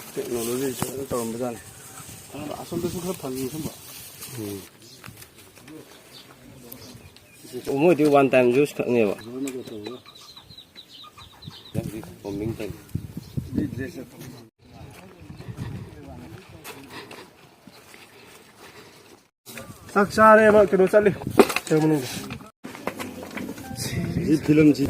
Teknologi tahun besar. Asal besok kapan semua? Umur di one time use kan ni apa? Jadi bombing time. Tak cari mak kedua cari. Saya menunggu. Ini film sih.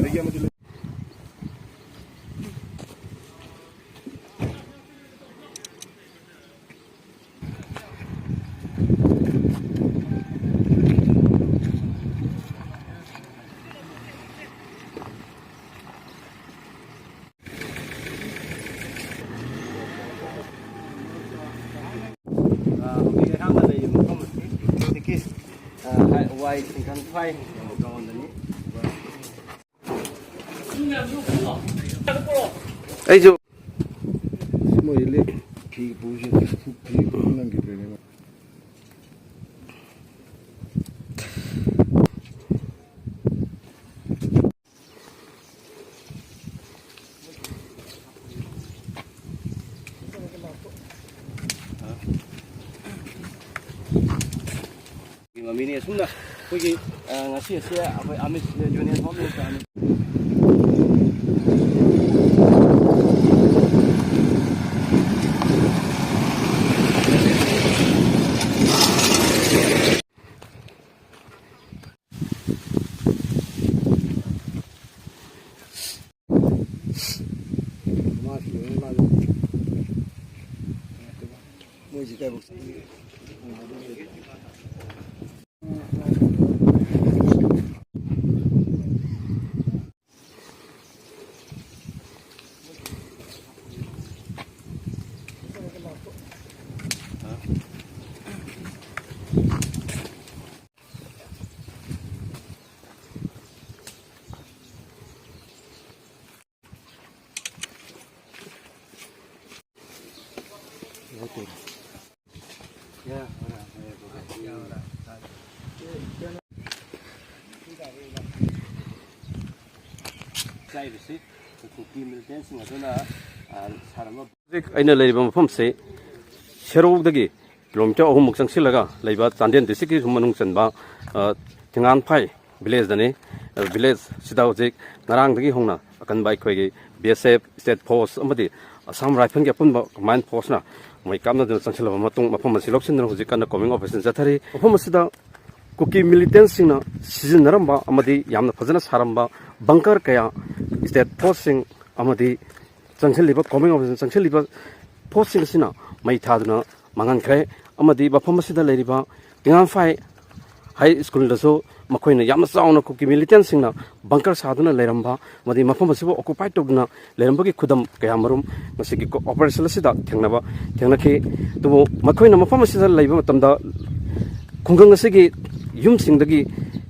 Why Thingkangphai kawan ni? Ayo. Semua ini pi bujuk pi nang gitu ni. Ini Singna, Kuki, ngasih apa amis junior home kan. Ya, Kuki Militant Saduna Leiramba. Aina Leiramba mafamse Serowdagi kilometer 3 changsilaga leiba Chandel district ki sumanung chanba Thingkangphai village dani village sida hojik ngarangdagi hongna akan bai khoigi BSF state force amadi Assam rifle ki apun command force na mai kamna de changsilaba matung mafam siloksin na hojik kana coming operation jathari mafam sida Kuki Militant Singna season Leiramba amadi yamna phajana saramba bunker kaya state force sing amadi changsilaba coming operation changsilaba force sing sina mai thaduna mangan khre amadi mafam sida leiriba Thingkangphai high school daso makoina yamna chauna Kuki Militant Singna bunker saduna Leiramba madi mafam asibo occupied togna Leiramba ki khudam kaya marum masigi operation sida thengnaki tubo makoina mafam sida leiba matamda khunggang asigi yum singdagi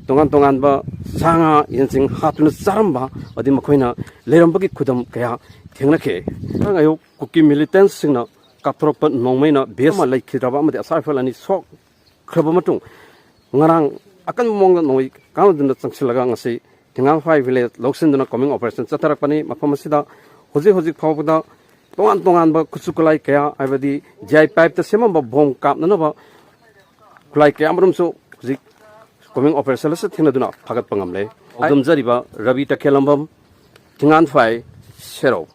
tongan ba sanga yensing hatuna charamba adi makoina Leiramba ki khudam kaya thengnaki angayo Kuki Militant Singna kathropa nongmaina bema laikhiraba amadi asarfalani sok khraba matung ngarang akan mong noi kauduna changsilaga ngasi Thingkangphai village loksinduna coming operation chatharakpani mafam asida hoji phawbada tongan ba kusukulai kaya aibadi jai pipe ta semamba bom kapnana ba kulai kaya amrumso hoji coming operation sa thinaduna phagat pangamle odum jariba rabi ta khelambam Thingkangphai sero